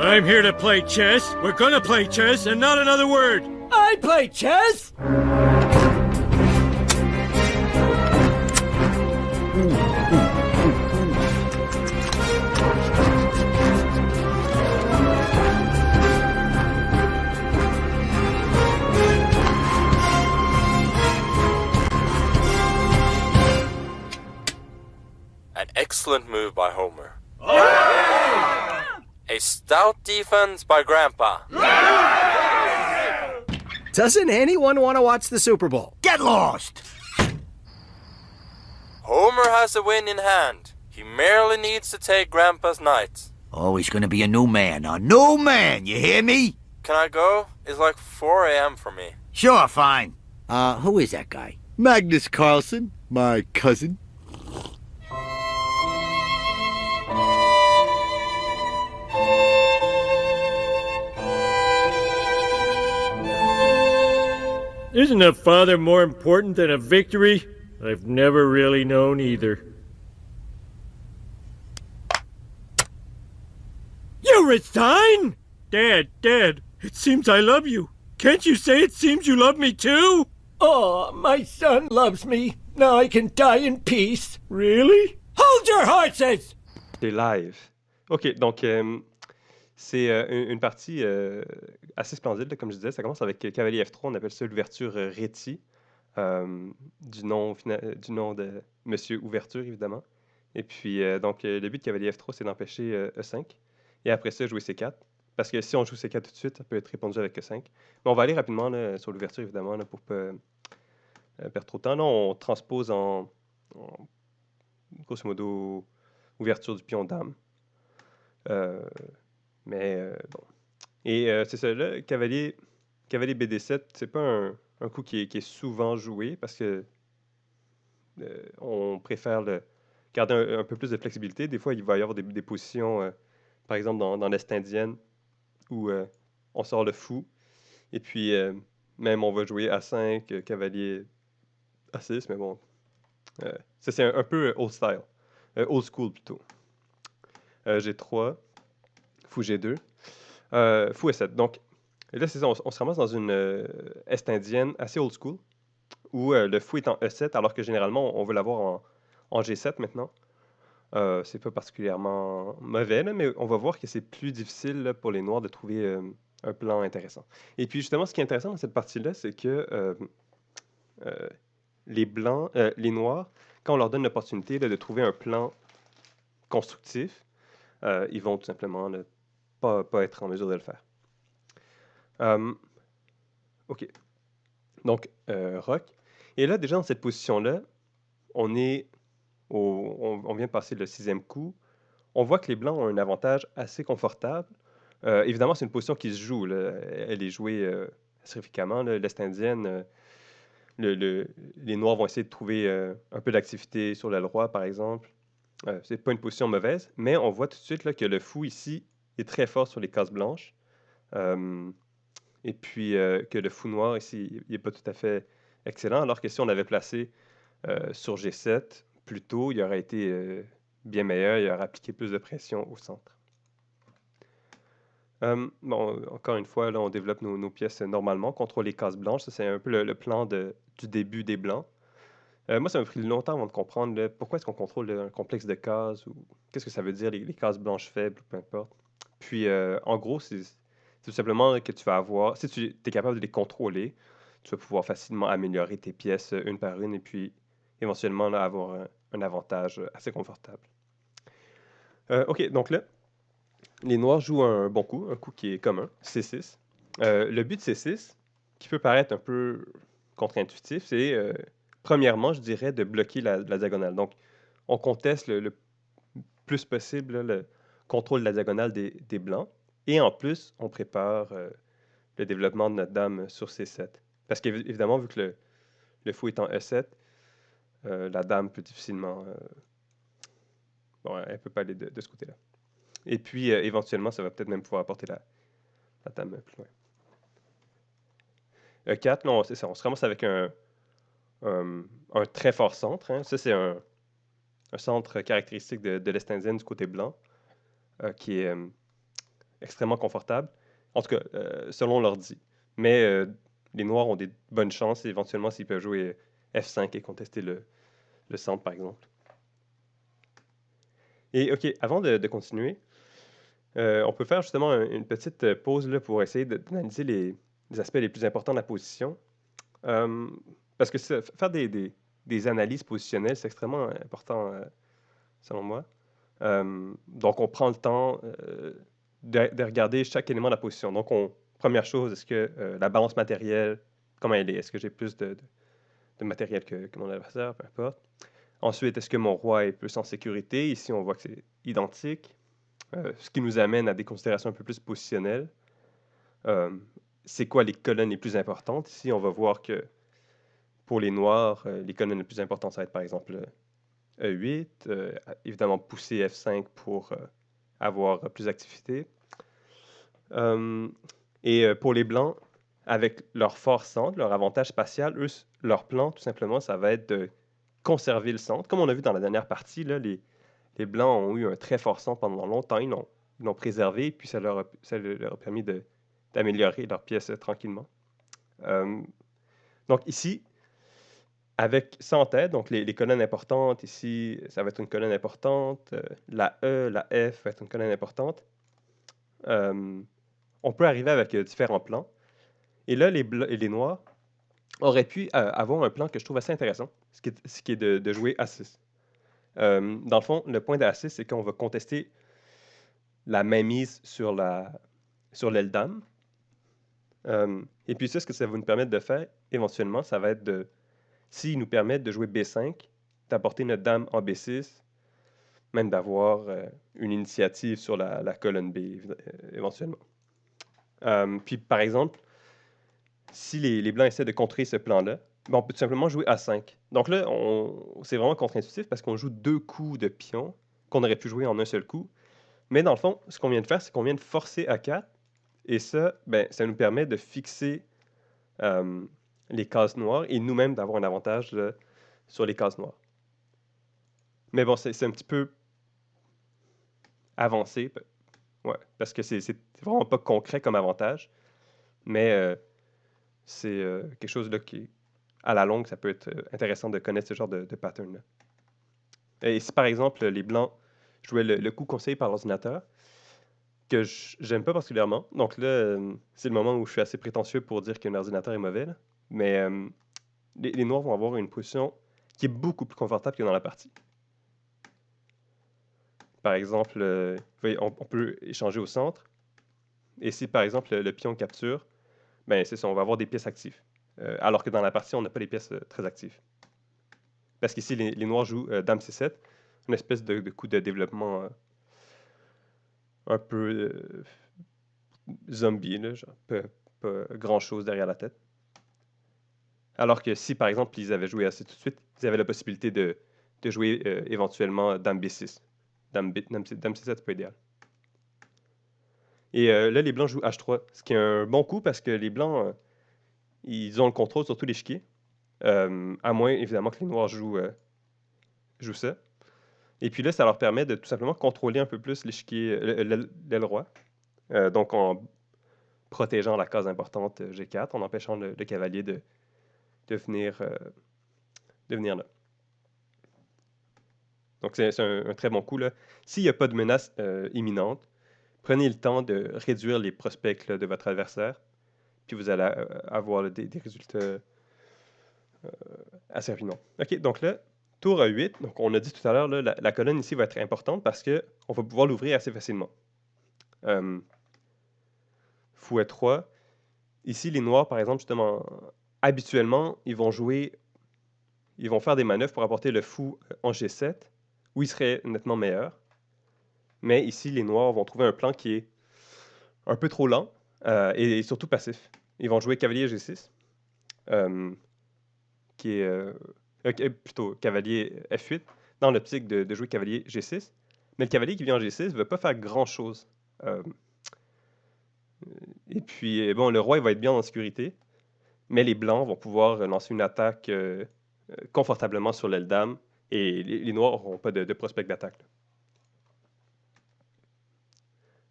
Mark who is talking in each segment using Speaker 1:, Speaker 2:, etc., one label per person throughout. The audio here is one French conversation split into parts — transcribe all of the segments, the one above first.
Speaker 1: I'm here to play chess. We're gonna play chess and not another word.
Speaker 2: I play chess?
Speaker 3: An excellent move by Homer. A stout defense by Grandpa.
Speaker 2: Doesn't anyone want to watch the Super Bowl?
Speaker 4: Get lost!
Speaker 3: Homer has the win in hand. He merely needs to take Grandpa's knight.
Speaker 4: Oh, he's gonna be a new man. A new man, you hear me?
Speaker 3: Can I go? It's like 4 a.m. for me.
Speaker 4: Sure, fine. Who is that guy?
Speaker 5: Magnus Carlsen, my cousin.
Speaker 1: Isn't a father more important than a victory? I've never really known either. Eurestein! Dad, it seems I love you. Can't you say it seems you love me too?
Speaker 2: Oh, my son loves me. Now I can die in peace.
Speaker 1: Really?
Speaker 2: Hold your horses!
Speaker 6: C'est live. OK, donc c'est une partie assez splendide, là, comme je disais. Ça commence avec cavalier F3, on appelle ça l'ouverture Réti, du nom de Monsieur Ouverture, évidemment. Et puis, donc, le but de cavalier F3, c'est d'empêcher E5. Et après ça, jouer C4. Parce que si on joue C4 tout de suite, ça peut être répondu avec E5. Mais on va aller rapidement là, sur l'ouverture, évidemment, là, pour pas perdre trop de temps. Là, on transpose en grosso modo, ouverture du pion dame. Bon. Et c'est ça, là, cavalier BD7, c'est pas un coup qui est souvent joué parce que on préfère garder un peu plus de flexibilité. Des fois, il va y avoir des positions, par exemple dans l'Est indienne, où on sort le fou. Et puis, même on va jouer A5, cavalier A6, mais bon, ça c'est un peu old style, old school plutôt. G3, fou G2, fou E7. Donc, là, c'est ça, on se ramasse dans une Est indienne assez old school, où le fou est en E7, alors que généralement, on veut l'avoir en G7 maintenant. C'est pas particulièrement mauvais, là, mais on va voir que c'est plus difficile là, pour les Noirs de trouver un plan intéressant. Et puis, justement, ce qui est intéressant dans cette partie-là, c'est que les Noirs, quand on leur donne l'opportunité là, de trouver un plan constructif, ils vont tout simplement là, pas être en mesure de le faire. OK. Donc, rock. Et là, déjà, dans cette position-là, on vient de passer le 6e coup. On voit que les Blancs ont un avantage assez confortable. Évidemment, c'est une position qui se joue. Là. Elle est jouée assez fréquemment. L'Est indienne, les Noirs vont essayer de trouver un peu d'activité sur l'aile roi, par exemple. C'est pas une position mauvaise, mais on voit tout de suite là, que le fou ici est très fort sur les cases blanches. Et puis que le fou noir ici, il n'est pas tout à fait excellent, alors que si on avait placé sur G7 plus tôt, il aurait été bien meilleur, il aurait appliqué plus de pression au centre. Bon, encore une fois, là, on développe nos pièces normalement, contrôle les cases blanches. Ça, c'est un peu le plan du début des Blancs. Moi, ça m'a pris longtemps avant de comprendre là, pourquoi est-ce qu'on contrôle un complexe de cases ou qu'est-ce que ça veut dire, les cases blanches faibles, peu importe. Puis, en gros, c'est tout simplement que tu vas avoir, si tu es capable de les contrôler, tu vas pouvoir facilement améliorer tes pièces une par une et puis éventuellement là, avoir un avantage assez confortable. OK, donc là, les Noirs jouent un bon coup, un coup qui est commun, C6. Le but de C6, qui peut paraître un peu contre-intuitif, c'est premièrement, je dirais, de bloquer la diagonale. Donc, on conteste le plus possible là, le contrôle de la diagonale des Blancs. Et en plus, on prépare le développement de notre dame sur C7. Parce qu'évidemment, vu que le fou est en E7, la dame peut difficilement... bon, elle ne peut pas aller de ce côté-là. Et puis, éventuellement, ça va peut-être même pouvoir apporter la dame plus loin. E4, là, c'est ça, on se ramasse avec un très fort centre. Hein. Ça, c'est un centre caractéristique de l'Est indienne du côté blanc, qui est extrêmement confortable, en tout cas, selon l'ordi. Mais les noirs ont des bonnes chances, éventuellement, s'ils peuvent jouer F5 et contester le centre, par exemple. Et OK, avant de continuer, on peut faire justement une petite pause là, pour essayer d'analyser les aspects les plus importants de la position. Parce que faire des analyses positionnelles, c'est extrêmement important, selon moi. Donc, on prend le temps de regarder chaque élément de la position. Donc, première chose, est-ce que la balance matérielle, comment elle est? Est-ce que j'ai plus de matériel que mon adversaire? Peu importe. Ensuite, est-ce que mon roi est plus en sécurité? Ici, on voit que c'est identique. Ce qui nous amène à des considérations un peu plus positionnelles. C'est quoi les colonnes les plus importantes? Ici, on va voir que pour les noirs, les colonnes les plus importantes, ça va être par exemple E8, évidemment pousser F5 pour avoir plus d'activité. Et pour les blancs, avec leur fort centre, leur avantage spatial, eux, leur plan, tout simplement, ça va être de conserver le centre. Comme on a vu dans la dernière partie, là, les blancs ont eu un très fort centre pendant longtemps, ils l'ont préservé, puis ça leur a permis d'améliorer leur pièce tranquillement. Donc ici, avec ça en tête, donc les colonnes importantes, ici, ça va être une colonne importante, la E, la F va être une colonne importante. On peut arriver avec différents plans. Et là, les noirs auraient pu avoir un plan que je trouve assez intéressant, ce qui est de jouer A6. Dans le fond, le point de A6, c'est qu'on va contester la mainmise sur l'aile dame. Et puis ça, ce que ça va nous permettre de faire, éventuellement, ça va être s'il nous permet de jouer B5, d'apporter notre dame en B6, même d'avoir une initiative sur la colonne B, éventuellement. Puis, par exemple, si les blancs essaient de contrer ce plan-là, on peut tout simplement jouer A5. Donc là, c'est vraiment contre-intuitif parce qu'on joue 2 coups de pion qu'on aurait pu jouer en un seul coup. Mais dans le fond, ce qu'on vient de faire, c'est qu'on vient de forcer A4. Et ça, ça nous permet de fixer les cases noires et nous-mêmes d'avoir un avantage là, sur les cases noires. Mais bon, c'est un petit peu avancé. Ouais, parce que c'est vraiment pas concret comme avantage. Mais c'est quelque chose là, qui, à la longue, ça peut être intéressant de connaître ce genre de pattern-là. Et si par exemple, les blancs jouaient le coup conseillé par l'ordinateur, que j'aime pas particulièrement. Donc là, c'est le moment où je suis assez prétentieux pour dire qu'un ordinateur est mauvais. Là. Mais les noirs vont avoir une position qui est beaucoup plus confortable que dans la partie. Par exemple, on peut échanger au centre. Et si par exemple le pion capture, c'est ça, on va avoir des pièces actives. Alors que dans la partie, on n'a pas les pièces très actives. Parce qu'ici, les noirs jouent Dame C7, une espèce de coup de développement un peu zombie, là, genre, pas grand-chose derrière la tête. Alors que si, par exemple, ils avaient joué assez tout de suite, ils avaient la possibilité de jouer éventuellement Dame B6. Dame C7, c'est pas idéal. Et là, les blancs jouent H3, ce qui est un bon coup parce que les blancs, ils ont le contrôle sur tout l'échiquier. À moins, évidemment, que les noirs jouent ça. Et puis là, ça leur permet de tout simplement contrôler un peu plus l'échiquier, l'aile roi. Donc, en protégeant la case importante G4, en empêchant le cavalier de venir là. Donc, c'est un très bon coup. Là. S'il n'y a pas de menace imminente, prenez le temps de réduire les prospects là, de votre adversaire, puis vous allez avoir des résultats assez rapidement. OK, donc là, tour A8. Donc, on a dit tout à l'heure, la colonne ici va être importante parce qu'on va pouvoir l'ouvrir assez facilement. Fou E3. Ici, les noirs, par exemple, justement, habituellement, ils vont faire des manœuvres pour apporter le fou en G7, où il serait nettement meilleur. Mais ici, les noirs vont trouver un plan qui est un peu trop lent et surtout passif. Ils vont jouer cavalier G6, qui est plutôt cavalier F8, dans l'optique de jouer cavalier G6. Mais le cavalier qui vient en G6 ne veut pas faire grand-chose. Et puis, bon, le roi il va être bien en sécurité, mais les blancs vont pouvoir lancer une attaque confortablement sur l'aile dame, et les noirs n'auront pas de prospect d'attaque.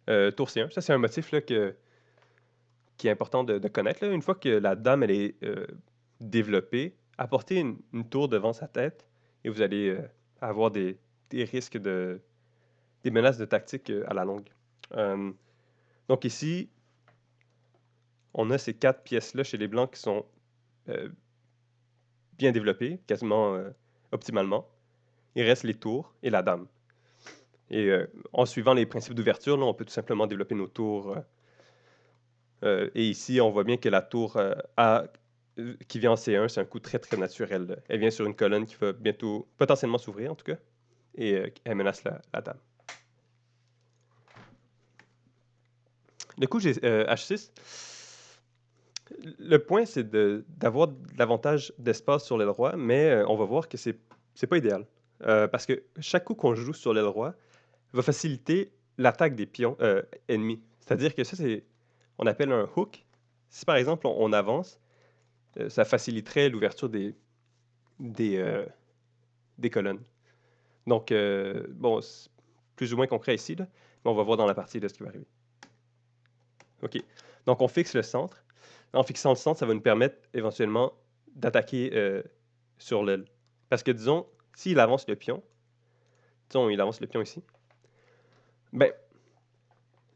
Speaker 6: Tour C1, ça c'est un motif là, qui est important de connaître. Là. Une fois que la dame elle est développée, apportez une tour devant sa tête et vous allez avoir des risques des menaces de tactique à la longue. Donc ici, on a ces 4 pièces-là chez les Blancs qui sont bien développées, quasiment optimalement. Il reste les tours et la dame. Et en suivant les principes d'ouverture, là, on peut tout simplement développer nos tours. Et ici, on voit bien que la tour A, qui vient en C1, c'est un coup très très naturel. Là. Elle vient sur une colonne qui va bientôt, potentiellement s'ouvrir en tout cas, et elle menace la dame. Le coup H6, le point c'est d'avoir l'avantage d'espace sur l'aile roi, mais on va voir que c'est pas idéal. Parce que chaque coup qu'on joue sur l'aile roi va faciliter l'attaque des pions ennemis. C'est-à-dire que ça, on appelle un hook. Si par exemple on avance, ça faciliterait l'ouverture des colonnes. Donc, bon, c'est plus ou moins concret ici, là, mais on va voir dans la partie de ce qui va arriver. OK. Donc, on fixe le centre. En fixant le centre, ça va nous permettre éventuellement d'attaquer sur l'aile. Parce que, disons, s'il avance le pion, disons, il avance le pion ici, ben,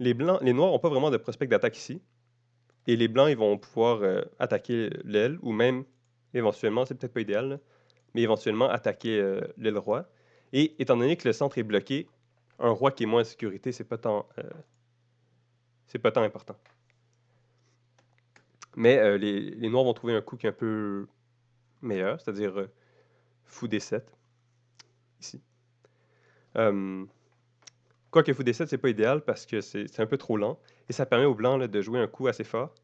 Speaker 6: les noirs n'ont pas vraiment de prospect d'attaque ici. Et les blancs, ils vont pouvoir attaquer l'aile, ou même, éventuellement, c'est peut-être pas idéal, là, mais éventuellement attaquer l'aile roi. Et étant donné que le centre est bloqué, un roi qui est moins en sécurité, c'est pas tant important. Mais les noirs vont trouver un coup qui est un peu meilleur, c'est-à-dire fou D7, ici. Quoique fou D7, c'est pas idéal parce que c'est un peu trop lent, et ça permet aux blancs là, de jouer un coup assez fort.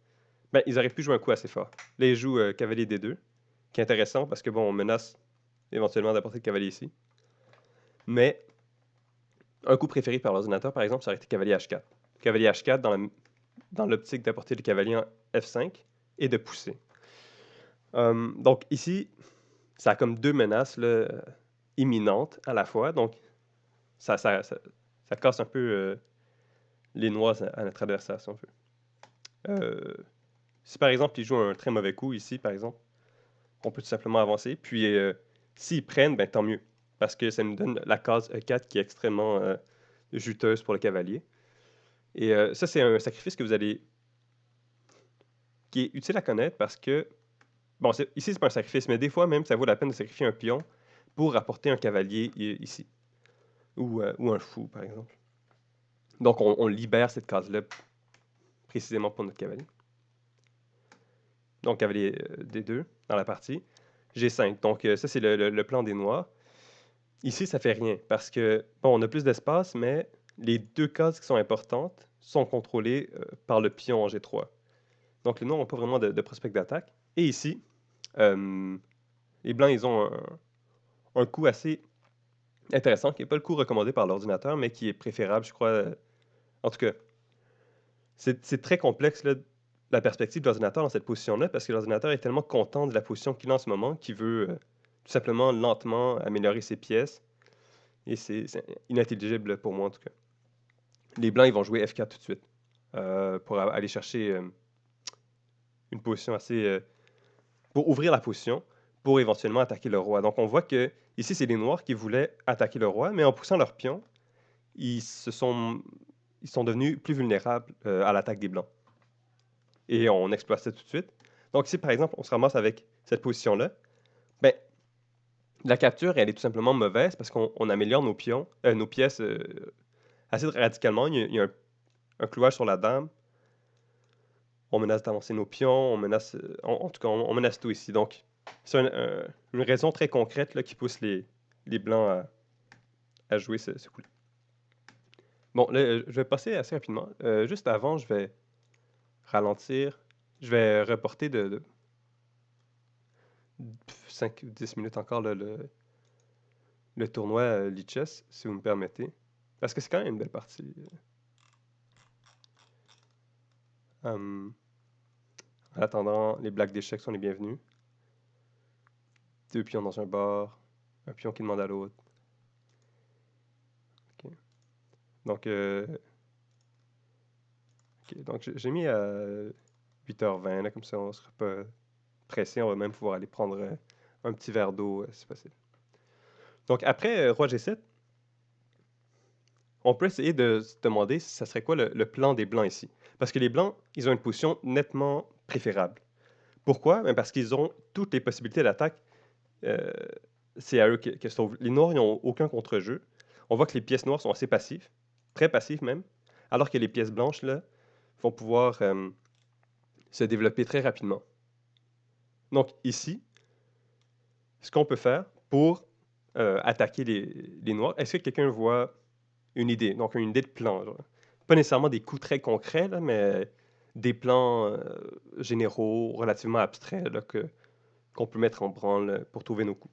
Speaker 6: Ben, ils auraient pu jouer un coup assez fort. Là, ils jouent cavalier D2, qui est intéressant parce que, bon, on menace éventuellement d'apporter le cavalier ici. Mais un coup préféré par l'ordinateur, par exemple, ça aurait été cavalier H4. Cavalier H4 dans l'optique d'apporter le cavalier en F5 et de pousser. Donc ici, ça a comme 2 menaces là, imminentes à la fois. Donc ça casse un peu les noirs à notre adversaire, si on veut. Si par exemple, ils jouent un très mauvais coup ici, par exemple, on peut tout simplement avancer. Puis s'ils prennent, ben, tant mieux. Parce que ça nous donne la case E4 qui est extrêmement juteuse pour le cavalier. Et ça, c'est un sacrifice qui est utile à connaître parce que, bon, ici, c'est pas un sacrifice, mais des fois même, ça vaut la peine de sacrifier un pion pour apporter un cavalier ici. Ou un fou, par exemple. Donc, on libère cette case-là précisément pour notre cavalier. Donc, cavalier D2 dans la partie. G5. Donc, ça, c'est le plan des noirs. Ici, ça fait rien parce que, bon, on a plus d'espace, mais les 2 cases qui sont importantes sont contrôlées par le pion en G3. Donc, les noirs n'ont pas vraiment de prospect d'attaque. Et ici, les blancs, ils ont un coup assez intéressant, qui n'est pas le coup recommandé par l'ordinateur, mais qui est préférable, je crois. En tout cas, c'est très complexe, là, la perspective de l'ordinateur dans cette position-là, parce que l'ordinateur est tellement content de la position qu'il a en ce moment qu'il veut tout simplement lentement améliorer ses pièces. Et c'est inintelligible pour moi, en tout cas. Les blancs, ils vont jouer F4 tout de suite pour aller chercher une position assez... pour ouvrir la position, pour éventuellement attaquer le roi. Donc, on voit que ici, c'est les noirs qui voulaient attaquer le roi, mais en poussant leur pion, ils sont devenus plus vulnérables à l'attaque des blancs. Et on exploite ça tout de suite. Donc, si par exemple, on se ramasse avec cette position-là, ben, la capture, elle est tout simplement mauvaise parce qu'on améliore nos pièces assez radicalement. Il y a un clouage sur la dame. On menace d'avancer nos pions, on menace... en tout cas, on menace tout ici. Donc, c'est une raison très concrète là, qui pousse les blancs à jouer ce coup-là. Bon, là, je vais passer assez rapidement. Juste avant, je vais ralentir. Je vais reporter de 5 ou 10 minutes encore là, le tournoi Lichess, si vous me permettez. Parce que c'est quand même une belle partie. En attendant, les blagues d'échecs sont les bienvenus. 2 pions dans un bar, un pion qui demande à l'autre. Okay. Donc, OK, donc j'ai mis à 8h20, là, comme ça on sera pas pressé. On va même pouvoir aller prendre un petit verre d'eau, si possible. Donc après roi G7, on peut essayer de se demander si ça serait quoi le plan des blancs ici. Parce que les blancs, ils ont une position nettement préférable. Pourquoi? Ben, parce qu'ils ont toutes les possibilités d'attaque. euh, c'est à eux que se trouvent. Les noirs, ils n'ont aucun contre-jeu. On voit que les pièces noires sont assez passives, très passives même, alors que les pièces blanches, là, vont pouvoir se développer très rapidement. Donc ici, ce qu'on peut faire pour attaquer les noirs, est-ce que quelqu'un voit une idée? Donc une idée de plan, genre. Pas nécessairement des coups très concrets, là, mais des plans généraux, relativement abstraits, là, qu'on peut mettre en branle pour trouver nos coups.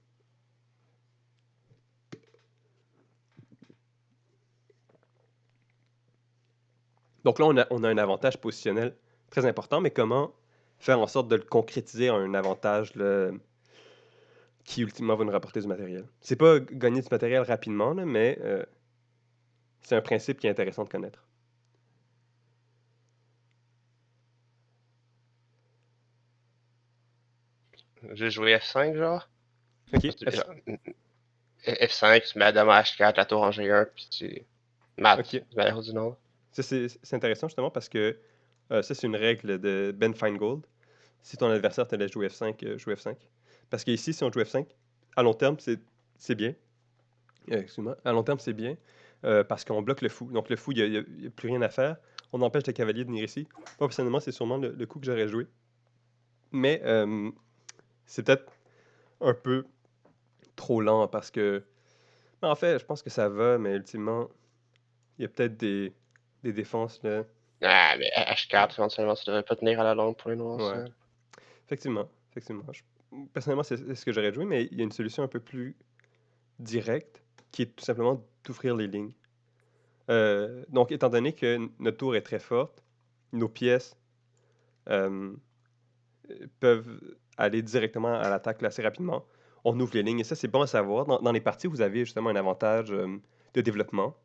Speaker 6: Donc là, on a un avantage positionnel très important, mais comment faire en sorte de le concrétiser en un avantage là, qui ultimement va nous rapporter du matériel? C'est pas gagner du matériel rapidement, là, mais c'est un principe qui est intéressant de connaître.
Speaker 7: J'ai joué F5, genre.
Speaker 6: OK.
Speaker 7: F5, tu mets la dame à H4, la tour en G1, puis tu mates
Speaker 6: OK.
Speaker 7: de manière ou d'une autre.
Speaker 6: Ça, c'est intéressant justement parce que ça, c'est une règle de Ben Feingold. Si ton adversaire te laisse jouer F5, joue F5. Parce qu'ici, si on joue F5, à long terme, c'est bien. Excuse-moi. À long terme, c'est bien parce qu'on bloque le fou. Donc, le fou, il n'y a plus rien à faire. On empêche le cavalier de venir ici. Moi, personnellement, c'est sûrement le coup que j'aurais joué. Mais c'est peut-être un peu trop lent parce que. En fait, je pense que ça va, mais ultimement, il y a peut-être des défenses là.
Speaker 7: Ah, mais H4, éventuellement, ça devrait pas tenir à la longue pour les noirs,
Speaker 6: Ouais.
Speaker 7: ça.
Speaker 6: Effectivement. Personnellement, c'est ce que j'aurais joué, mais il y a une solution un peu plus directe qui est tout simplement d'ouvrir les lignes. Donc, étant donné que notre tour est très forte, nos pièces peuvent aller directement à l'attaque assez rapidement. On ouvre les lignes et ça, c'est bon à savoir. Dans les parties, vous avez justement un avantage de développement.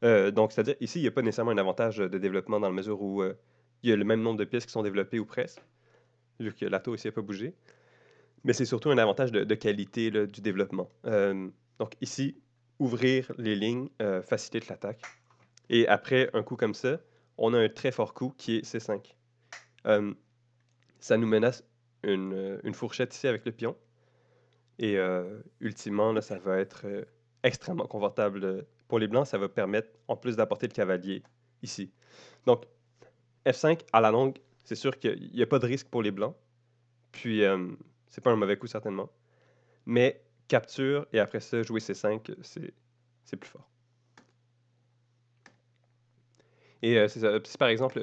Speaker 6: Donc, c'est-à-dire, ici, il n'y a pas nécessairement un avantage de développement dans la mesure où il y a le même nombre de pièces qui sont développées ou presque, vu que la tour ici n'a pas bougé. Mais c'est surtout un avantage de qualité là, du développement. Donc ici, ouvrir les lignes facilite l'attaque. Et après un coup comme ça, on a un très fort coup qui est C5. Ça nous menace une fourchette ici avec le pion. Et ultimement, là, ça va être extrêmement confortable pour les blancs. Ça va permettre, en plus d'apporter le cavalier ici. Donc, F5, à la longue, c'est sûr qu'il n'y a pas de risque pour les blancs. Puis, c'est pas un mauvais coup, certainement. Mais capture et après ça, jouer C5, c'est plus fort. Et c'est ça. Si par exemple,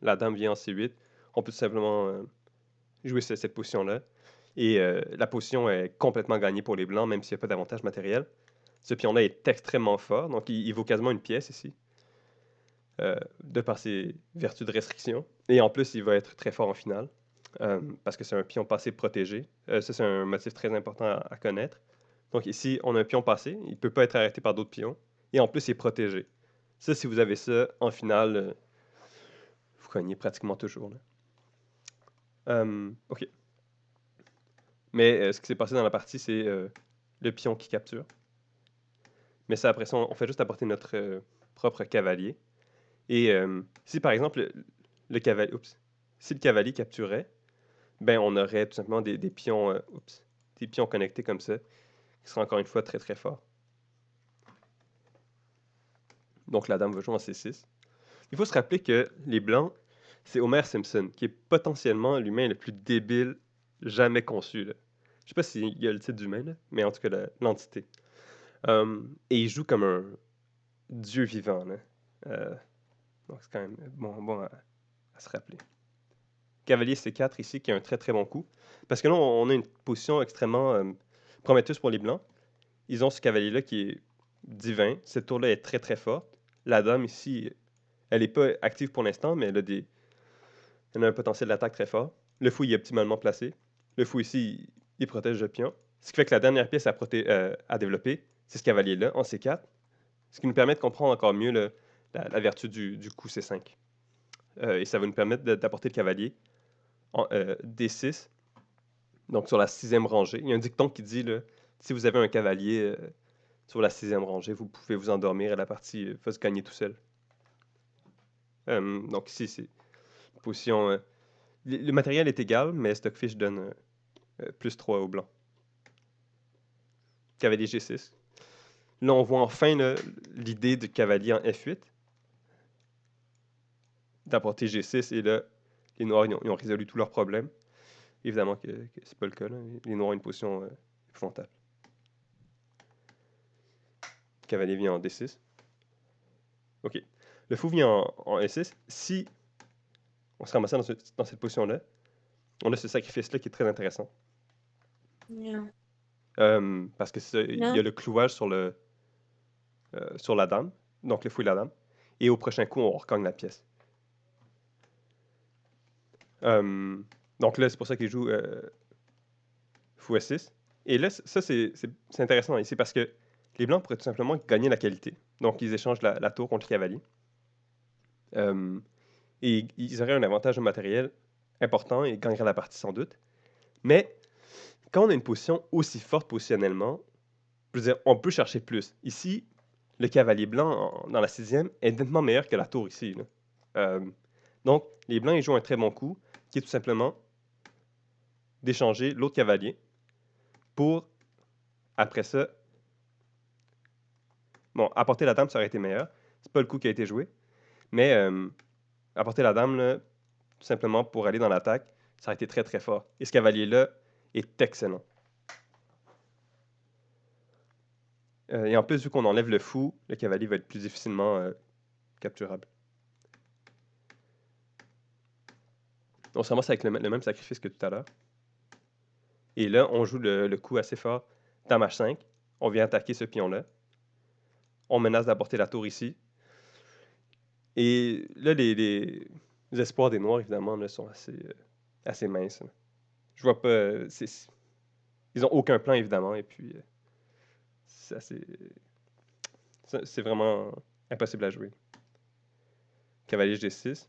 Speaker 6: la dame vient en C8, on peut tout simplement jouer cette position-là. Et la position est complètement gagnée pour les blancs, même s'il n'y a pas d'avantage matériel. Ce pion-là est extrêmement fort, donc il vaut quasiment une pièce ici, de par ses vertus de restriction. Et en plus, il va être très fort en finale. Parce que c'est un pion passé protégé. Ça, c'est un motif très important à connaître. Donc ici, on a un pion passé. Il ne peut pas être arrêté par d'autres pions. Et en plus, il est protégé. Ça, si vous avez ça, en finale, vous gagnez pratiquement toujours. Là. OK. Mais ce qui s'est passé dans la partie, c'est le pion qui capture. Mais ça, après ça, on fait juste apporter notre propre cavalier. Et si, par exemple, le cavalier... Oups. Si le cavalier capturait, ben on aurait tout simplement des pions, des pions connectés comme ça, qui seraient encore une fois très très forts. Donc la dame va jouer en C6. Il faut se rappeler que les blancs, c'est Homer Simpson, qui est potentiellement l'humain le plus débile jamais conçu. Là. Je sais pas s'il y a le titre d'humain, là, mais en tout cas l'entité. Et il joue comme un dieu vivant. Là. Donc c'est quand même bon à se rappeler. Cavalier C4 ici, qui a un très très bon coup. Parce que là, on a une position extrêmement prometteuse pour les blancs. Ils ont ce cavalier-là qui est divin. Cette tour-là est très très forte. La dame ici, elle n'est pas active pour l'instant, mais elle a un potentiel d'attaque très fort. Le fou, il est optimalement placé. Le fou ici, il protège le pion. Ce qui fait que la dernière pièce à développer, c'est ce cavalier-là, en C4. Ce qui nous permet de comprendre encore mieux la vertu du coup C5. et ça va nous permettre d'apporter le cavalier en D6, donc sur la 6e rangée. Il y a un dicton qui dit, là, si vous avez un cavalier sur la 6e rangée, vous pouvez vous endormir et la partie va se gagner tout seul. Donc ici, c'est une position... le matériel est égal, mais Stockfish donne plus 3 au blanc. Cavalier G6. Là, on voit enfin l'idée du cavalier en F8. D'apporter G6, et là, les Noirs, ils ont résolu tous leurs problèmes. Évidemment que c'est pas le cas, là. Les Noirs ont une position épouvantable. Le cavalier vient en D6. OK. Le fou vient en E6. Si on se ramassait dans cette position-là, on a ce sacrifice-là qui est très intéressant.
Speaker 8: Non.
Speaker 6: Parce que il y a le clouage sur la dame, donc le fou et la dame, et au prochain coup, on recogne la pièce. Donc là, c'est pour ça qu'il joue fou S6. Et là, ça, c'est intéressant ici parce que les blancs pourraient tout simplement gagner la qualité. Donc, ils échangent la tour contre le cavalier. Et ils auraient un avantage matériel important et gagneraient la partie sans doute. Mais quand on a une position aussi forte positionnellement, je veux dire, on peut chercher plus. Ici, le cavalier blanc dans la 6e est nettement meilleur que la tour ici, là. Donc, les blancs, ils jouent un très bon coup, qui est tout simplement d'échanger l'autre cavalier pour, après ça, bon, apporter la dame, ça aurait été meilleur. C'est pas le coup qui a été joué. Mais apporter la dame, là, tout simplement pour aller dans l'attaque, ça aurait été très très fort. Et ce cavalier-là est excellent. Et en plus, vu qu'on enlève le fou, le cavalier va être plus difficilement capturable. On se ramasse avec le même sacrifice que tout à l'heure. Et là, on joue le coup assez fort. Dame H5. On vient attaquer ce pion-là. On menace d'apporter la tour ici. Et là, les espoirs des Noirs, évidemment, là, sont assez minces. Là. Je vois pas... ils ont aucun plan, évidemment. Et puis, c'est vraiment impossible à jouer. Cavalier G6.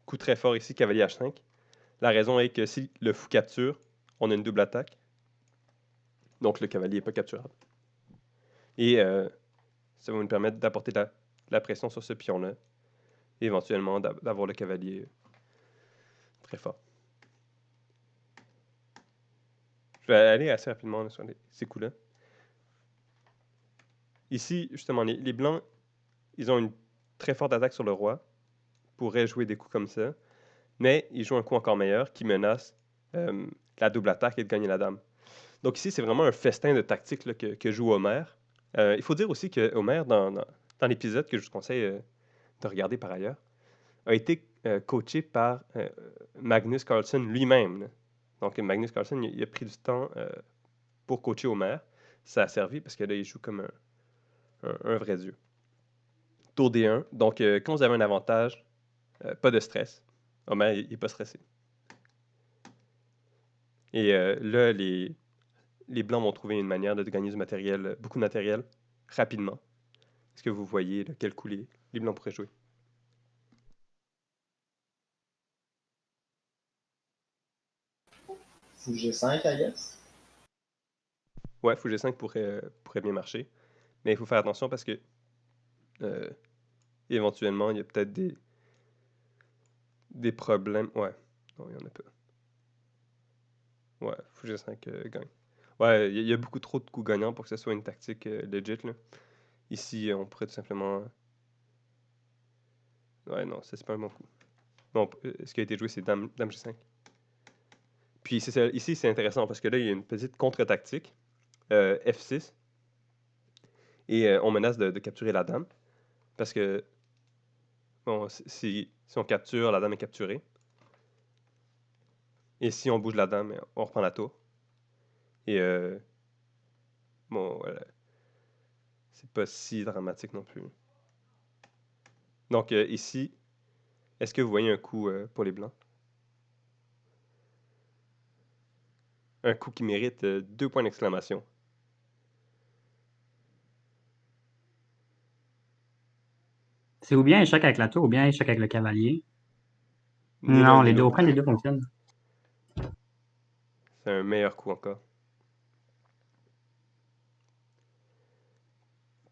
Speaker 6: Coup très fort ici, cavalier H5. La raison est que si le fou capture, on a une double attaque. Donc, le cavalier n'est pas capturable. Et ça va nous permettre d'apporter la pression sur ce pion-là. Et éventuellement, d'avoir le cavalier très fort. Je vais aller assez rapidement là, sur ces coups-là. Ici, justement, les blancs, ils ont une très forte attaque sur le roi. Ils pourraient jouer des coups comme ça. Mais ils jouent un coup encore meilleur qui menace la double attaque et de gagner la dame. Donc ici, c'est vraiment un festin de tactique là, que joue Homer. Il faut dire aussi que Homer, dans l'épisode que je vous conseille de regarder par ailleurs, a été coaché par Magnus Carlsen lui-même. Là. Donc Magnus Carlsen, il a pris du temps pour coacher Homer. Ça a servi parce que là, il joue comme un vrai dieu. Tour D1. Donc quand vous avez un avantage, pas de stress. Homer, il n'est pas stressé. Et là, les Blancs vont trouver une manière de gagner du matériel, beaucoup de matériel, rapidement. Est-ce que vous voyez là, quel coup les Blancs pourraient jouer?
Speaker 9: Fou G5, I guess.
Speaker 6: Ouais, Fou G5 pourrait bien marcher. Mais il faut faire attention parce que éventuellement, il y a peut-être des problèmes. Ouais, non, il n'y en a pas. Ouais, Fou G5 gagne. Ouais, il y a beaucoup trop de coups gagnants pour que ce soit une tactique legit. Là. Ici, on pourrait tout simplement... Ouais, non, ça c'est pas un bon coup. Bon, ce qui a été joué, c'est Dame G5. Puis ici, c'est intéressant parce que là, il y a une petite contre-tactique. F6. Et on menace de capturer la dame. Parce que, bon, si on capture, la dame est capturée. Et si on bouge la dame, on reprend la tour. Et, bon, voilà. C'est pas si dramatique non plus. Donc, ici, est-ce que vous voyez un coup pour les Blancs? Un coup qui mérite 2 points d'exclamation.
Speaker 10: C'est ou bien échec avec la tour ou bien échec avec le cavalier.
Speaker 6: Ni
Speaker 10: Non,
Speaker 6: l'un ni
Speaker 10: les deux,
Speaker 6: l'autre.
Speaker 10: aucun des deux fonctionne.
Speaker 6: C'est un meilleur coup encore.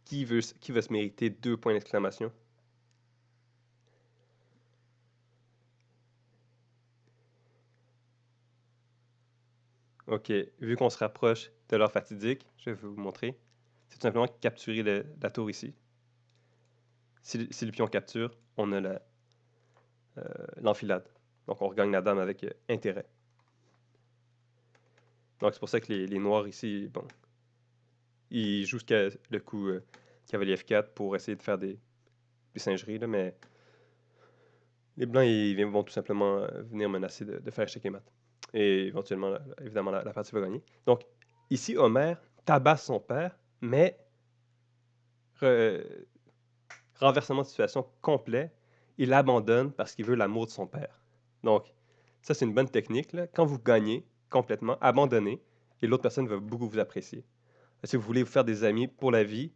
Speaker 6: Qui va se mériter 2 points d'exclamation? Ok, vu qu'on se rapproche de l'heure fatidique, je vais vous montrer. C'est tout simplement capturer la tour ici. Si le pion capture, on a l'enfilade. Donc on regagne la dame avec intérêt. Donc c'est pour ça que les noirs ici, bon, ils jouent jusqu'à le coup cavalier F4 pour essayer de faire des singeries, là, mais les blancs ils vont tout simplement venir menacer de faire échec et mat. Et éventuellement, évidemment, la partie va gagner. Donc ici, Homer tabasse son père, mais renversement de situation complet, il abandonne parce qu'il veut l'amour de son père. Donc, ça, c'est une bonne technique, là. Quand vous gagnez complètement, abandonnez, et l'autre personne va beaucoup vous apprécier. Si vous voulez vous faire des amis pour la vie,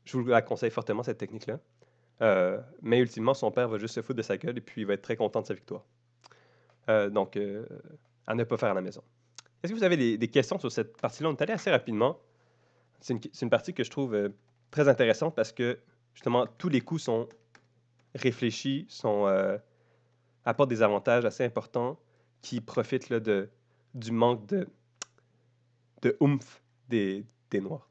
Speaker 6: je vous la conseille fortement, cette technique-là. Mais ultimement, son père va juste se foutre de sa gueule et puis il va être très content de sa victoire. Donc, à ne pas faire à la maison. Est-ce que vous avez des questions sur cette partie-là? On est allé assez rapidement. C'est une partie que je trouve très intéressante parce que, justement, tous les coups sont réfléchis, apportent des avantages assez importants qui profitent là, du manque de oomph des Noirs.